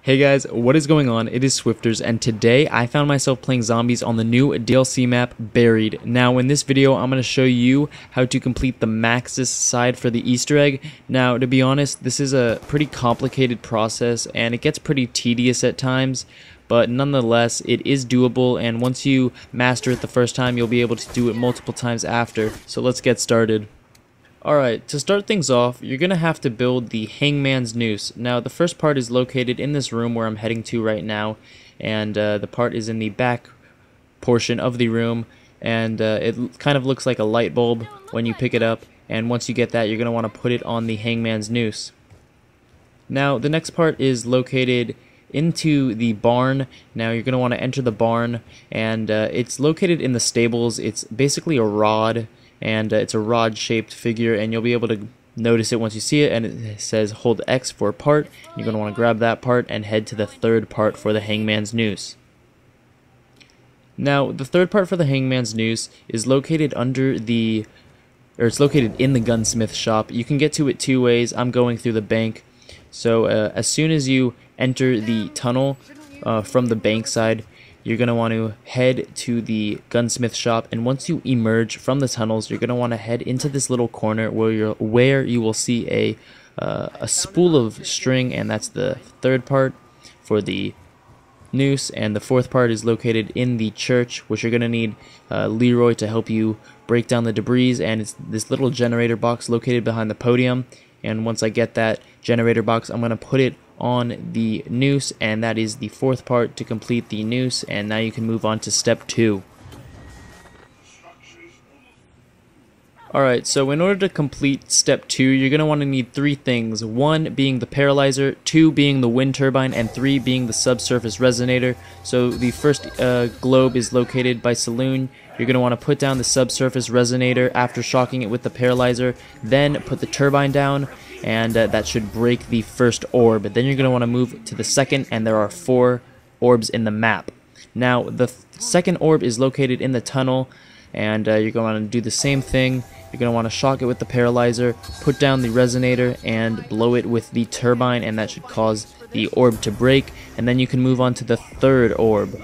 Hey guys, what is going on? It is Swifters, and today I found myself playing zombies on the new DLC map, Buried. Now in this video I'm going to show you how to complete the Maxis side for the Easter egg. Now to be honest, this is a pretty complicated process and it gets pretty tedious at times, but nonetheless it is doable, and once you master it the first time you'll be able to do it multiple times after. So let's get started. Alright, to start things off, you're going to have to build the hangman's noose. Now, the first part is located in this room where I'm heading to right now, and the part is in the back portion of the room, and it kind of looks like a light bulb when you pick it up, and once you get that, you're going to want to put it on the hangman's noose. Now, the next part is located into the barn. Now, you're going to want to enter the barn, and it's located in the stables. It's basically a rod, and it's a rod shaped figure, and you'll be able to notice it once you see it, and it says hold X for part. You're going to want to grab that part and head to the third part for the hangman's noose. Now the third part for the hangman's noose is located it's located in the gunsmith shop. You can get to it two ways. I'm going through the bank. So as soon as you enter the tunnel from the bank side, you're going to want to head to the gunsmith shop, and once you emerge from the tunnels, you're going to want to head into this little corner where you will see a spool of string, and that's the third part for the noose, and the fourth part is located in the church, which you're going to need Leroy to help you break down the debris, and it's this little generator box located behind the podium. And once I get that generator box, I'm going to put it on the noose, and that is the fourth part to complete the noose. And now you can move on to step 2. Alright, so in order to complete step 2, you're going to want to need 3 things. 1 being the paralyzer, 2 being the wind turbine, and 3 being the subsurface resonator. So the first globe is located by Saloon. You're going to want to put down the subsurface resonator after shocking it with the paralyzer, then put the turbine down, and that should break the first orb. Then you're going to want to move to the second, and there are 4 orbs in the map. Now the second orb is located in the tunnel, and you're going to want to do the same thing. You're going to want to shock it with the paralyzer, put down the resonator, and blow it with the turbine, and that should cause the orb to break. And then you can move on to the third orb.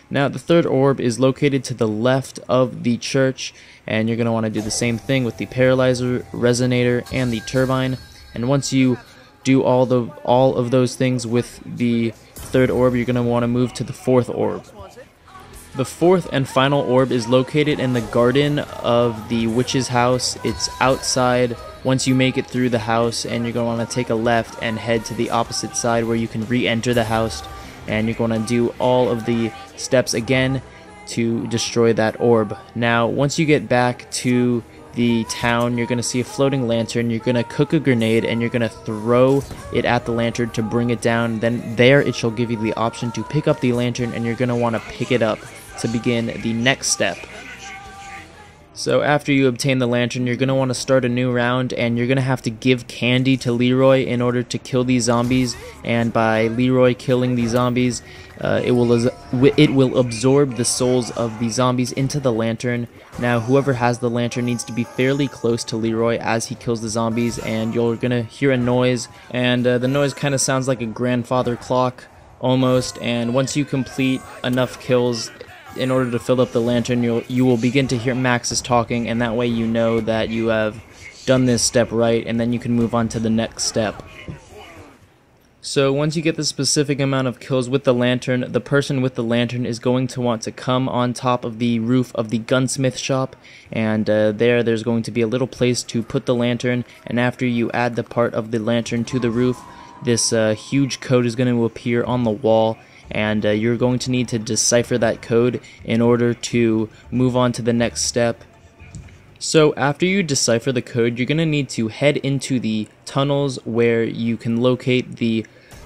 Now the third orb is located to the left of the church, and you're going to want to do the same thing with the paralyzer, resonator, and the turbine. And once you do all of those things with the third orb, you're going to want to move to the fourth orb. The fourth and final orb is located in the garden of the witch's house. It's outside once you make it through the house, and you're going to want to take a left and head to the opposite side where you can re-enter the house, and you're going to do all of the steps again to destroy that orb. Now once you get back to the town, you're going to see a floating lantern. You're going to cook a grenade, and you're going to throw it at the lantern to bring it down. Then there it shall give you the option to pick up the lantern, and you're going to want to pick it up to begin the next step. So after you obtain the lantern, you're going to want to start a new round, and you're going to have to give candy to Leroy in order to kill these zombies. And by Leroy killing these zombies, it will absorb the souls of the zombies into the lantern. Now whoever has the lantern needs to be fairly close to Leroy as he kills the zombies, and you're going to hear a noise, and the noise kind of sounds like a grandfather clock almost. And once you complete enough kills in order to fill up the lantern, you will begin to hear Maxis talking, and that way you know that you have done this step right, and then you can move on to the next step. So once you get the specific amount of kills with the lantern, the person with the lantern is going to want to come on top of the roof of the gunsmith shop, and there's going to be a little place to put the lantern. And after you add the part of the lantern to the roof, this huge code is going to appear on the wall, and you're going to need to decipher that code in order to move on to the next step. So after you decipher the code, you're going to need to head into the tunnels where you can locate the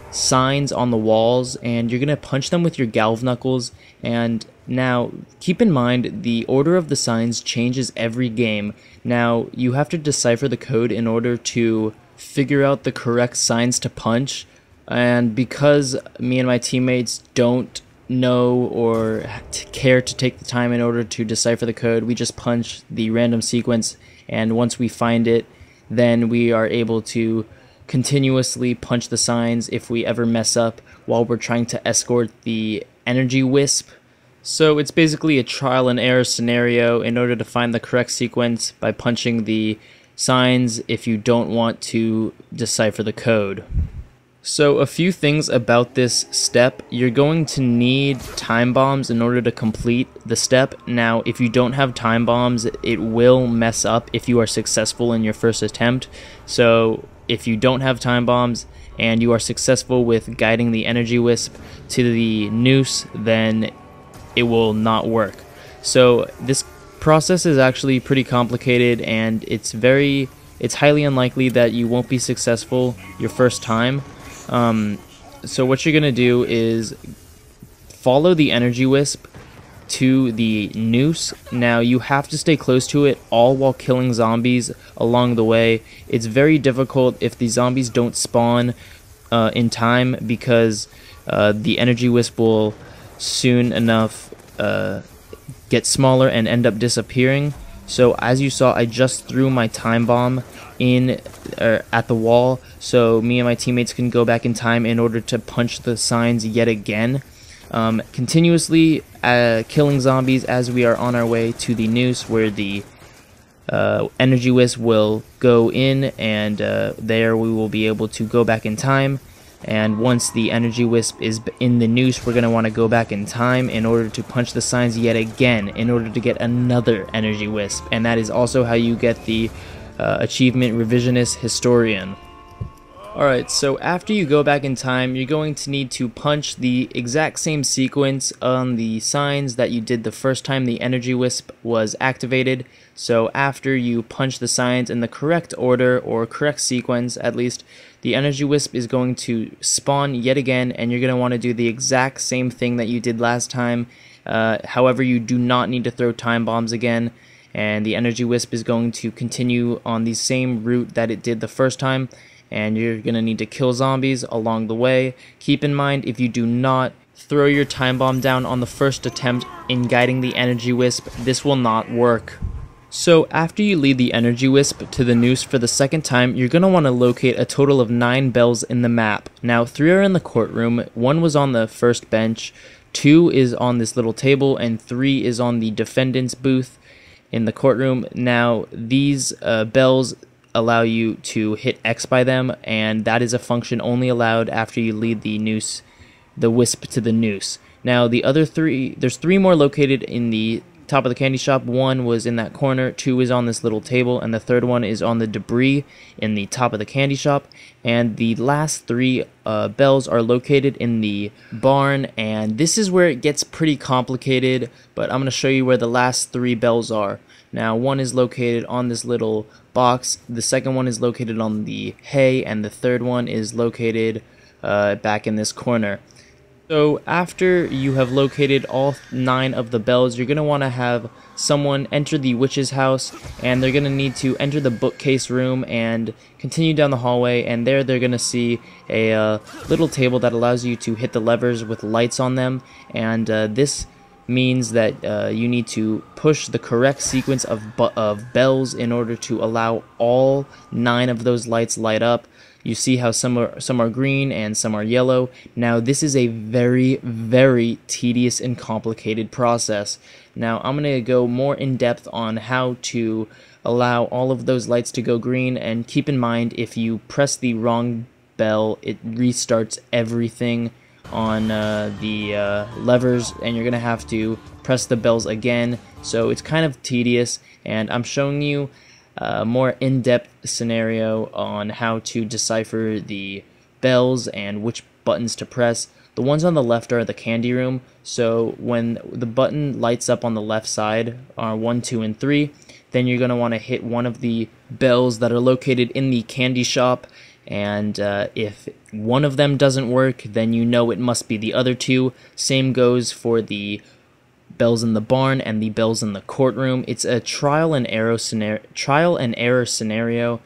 signs on the walls, and you're going to punch them with your galv knuckles. And now keep in mind the order of the signs changes every game. Now you have to decipher the code in order to figure out the correct signs to punch. And because me and my teammates don't know or care to take the time in order to decipher the code, we just punch the random sequence, and once we find it, then we are able to continuously punch the signs if we ever mess up while we're trying to escort the energy wisp. So it's basically a trial and error scenario in order to find the correct sequence by punching the signs if you don't want to decipher the code. So a few things about this step: you're going to need time bombs in order to complete the step. Now, if you don't have time bombs, it will mess up if you are successful in your first attempt. So if you don't have time bombs and you are successful with guiding the energy wisp to the noose, then it will not work. So this process is actually pretty complicated, and it's highly unlikely that you won't be successful your first time. So what you're gonna do is follow the energy wisp to the noose. Now you have to stay close to it, all while killing zombies along the way. It's very difficult if the zombies don't spawn in time, because the energy wisp will soon enough get smaller and end up disappearing. So as you saw, I just threw my time bomb at the wall, so me and my teammates can go back in time in order to punch the signs yet again, continuously killing zombies as we are on our way to the noose, where the energy wisp will go in, and there we will be able to go back in time. And once the energy wisp is in the noose, we're going to want to go back in time in order to punch the signs yet again in order to get another energy wisp. And that is also how you get the achievement Revisionist Historian. Alright, so after you go back in time, you're going to need to punch the exact same sequence on the signs that you did the first time the energy wisp was activated. So after you punch the signs in the correct order, or correct sequence at least, the energy wisp is going to spawn yet again, and you're going to want to do the exact same thing that you did last time. However, you do not need to throw time bombs again, and the energy wisp is going to continue on the same route that it did the first time, and you're going to need to kill zombies along the way. Keep in mind, if you do not throw your time bomb down on the first attempt in guiding the energy wisp, this will not work. So after you lead the energy wisp to the noose for the second time, you're going to want to locate a total of 9 bells in the map. Now 3 are in the courtroom, 1 was on the first bench, 2 is on this little table, and 3 is on the defendant's booth in the courtroom. Now these bells allow you to hit X by them, and that is a function only allowed after you lead the wisp to the noose. Now the other 3, there's 3 more located in the top of the candy shop. 1 was in that corner, 2 is on this little table, and the third one is on the debris in the top of the candy shop. And the last 3 bells are located in the barn, and this is where it gets pretty complicated, but I'm going to show you where the last 3 bells are. Now 1 is located on this little box, the second one is located on the hay, and the third one is located back in this corner. So after you have located all 9 of the bells, you're going to want to have someone enter the witch's house, and they're going to need to enter the bookcase room and continue down the hallway, and there they're going to see a little table that allows you to hit the levers with lights on them, and this means that you need to push the correct sequence of bells in order to allow all 9 of those lights light up. You see how some are green and some are yellow. Now this is a very, very tedious and complicated process. Now I'm going to go more in depth on how to allow all of those lights to go green, and keep in mind, if you press the wrong bell, it restarts everything on the levers, and you're going to have to press the bells again. So it's kind of tedious, and I'm showing you a more in-depth scenario on how to decipher the bells and which buttons to press. The ones on the left are the candy room, so when the button lights up on the left side are 1, 2, and 3, then you're going to want to hit one of the bells that are located in the candy shop, and if one of them doesn't work, then you know it must be the other 2. Same goes for the bells in the barn and the bells in the courtroom. It's a trial and error scenario,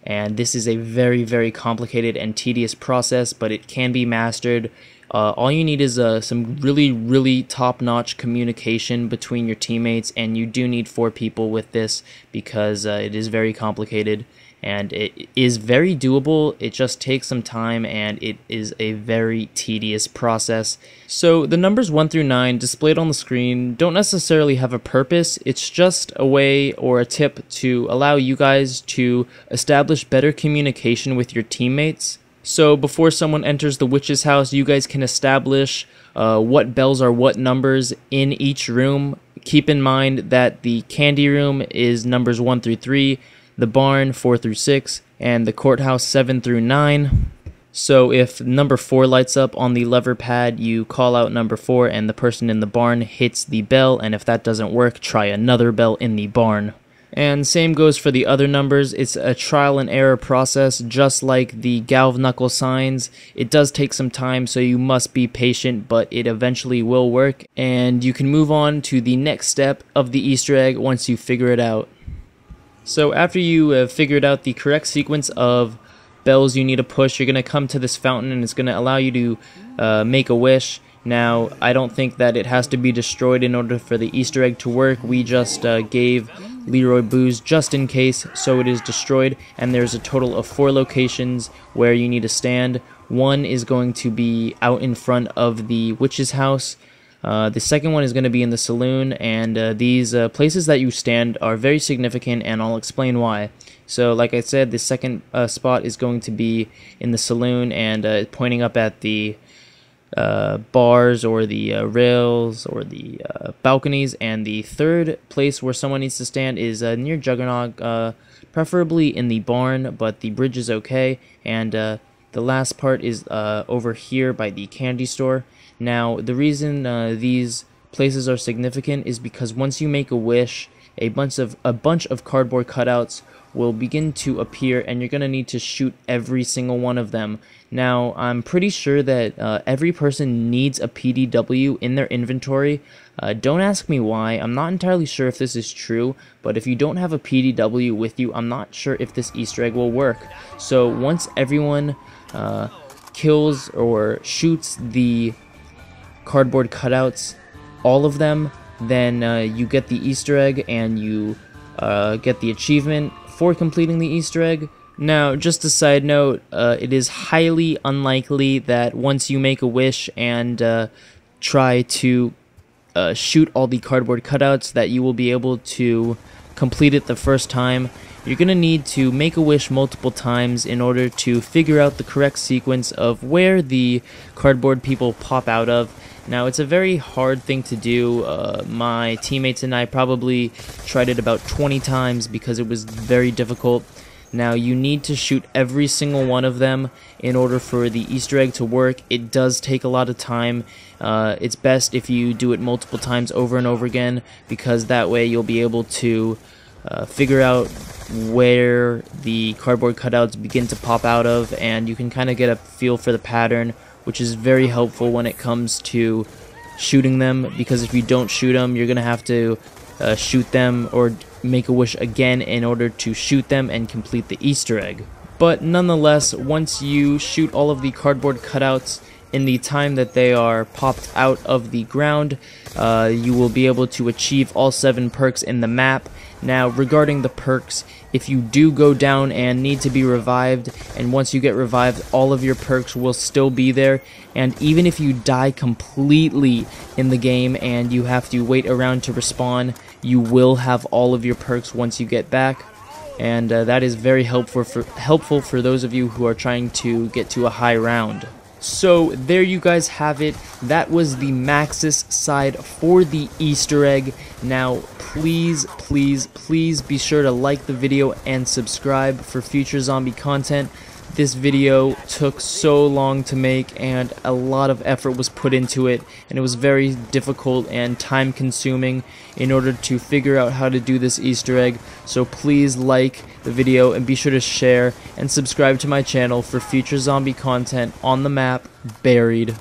and this is a very, very complicated and tedious process, but it can be mastered. All you need is some really, really top-notch communication between your teammates, and you do need 4 people with this because it is very complicated, and it is very doable. It just takes some time, and it is a very tedious process. So the numbers 1 through 9 displayed on the screen don't necessarily have a purpose. It's just a way or a tip to allow you guys to establish better communication with your teammates. So before someone enters the witch's house, you guys can establish what bells are what numbers in each room. Keep in mind that the candy room is numbers 1 through 3, the barn 4 through 6, and the courthouse 7 through 9. So if number 4 lights up on the lever pad, you call out number 4 and the person in the barn hits the bell, and if that doesn't work, try another bell in the barn. And same goes for the other numbers. It's a trial and error process, just like the galv knuckle signs. It does take some time, so you must be patient, but it eventually will work, and you can move on to the next step of the Easter egg once you figure it out. So after you have figured out the correct sequence of bells you need to push, you're going to come to this fountain, and it's going to allow you to make a wish. Now, I don't think that it has to be destroyed in order for the Easter egg to work. We just gave Leroy booze just in case, so it is destroyed, and there's a total of 4 locations where you need to stand. One is going to be out in front of the witch's house. The second one is going to be in the saloon, and these places that you stand are very significant, and I'll explain why. So like I said, the second spot is going to be in the saloon and pointing up at the bars or the rails or the balconies, and the third place where someone needs to stand is near Juggernog, preferably in the barn, but the bridge is okay, and the last part is over here by the candy store. Now the reason these places are significant is because once you make a wish, a bunch of cardboard cutouts will begin to appear, and you're going to need to shoot every single one of them. Now, I'm pretty sure that every person needs a PDW in their inventory. Don't ask me why. I'm not entirely sure if this is true, but if you don't have a PDW with you, I'm not sure if this Easter egg will work. So once everyone kills or shoots the cardboard cutouts, all of them, then you get the Easter egg, and you get the achievement for completing the Easter egg. Now, just a side note, it is highly unlikely that once you make a wish and try to shoot all the cardboard cutouts that you will be able to complete it the first time. You're going to need to make a wish multiple times in order to figure out the correct sequence of where the cardboard people pop out of. Now, it's a very hard thing to do. My teammates and I probably tried it about 20 times because it was very difficult. Now, you need to shoot every single one of them in order for the Easter egg to work. It does take a lot of time. It's best if you do it multiple times over and over again, because that way you'll be able to figure out where the cardboard cutouts begin to pop out of, and you can kind of get a feel for the pattern, which is very helpful when it comes to shooting them, because if you don't shoot them, you're going to have to shoot them or make a wish again in order to shoot them and complete the Easter egg. But nonetheless, once you shoot all of the cardboard cutouts in the time that they are popped out of the ground, you will be able to achieve all 7 perks in the map. Now, regarding the perks, if you do go down and need to be revived, and once you get revived, all of your perks will still be there, and even if you die completely in the game and you have to wait around to respawn, you will have all of your perks once you get back, and that is very helpful for those of you who are trying to get to a high round. So there you guys have it. That was the Maxis side for the Easter egg. Now please be sure to like the video and subscribe for future zombie content. This video took so long to make, and a lot of effort was put into it, and it was very difficult and time consuming in order to figure out how to do this Easter egg. So please like the video and be sure to share and subscribe to my channel for future zombie content on the map Buried.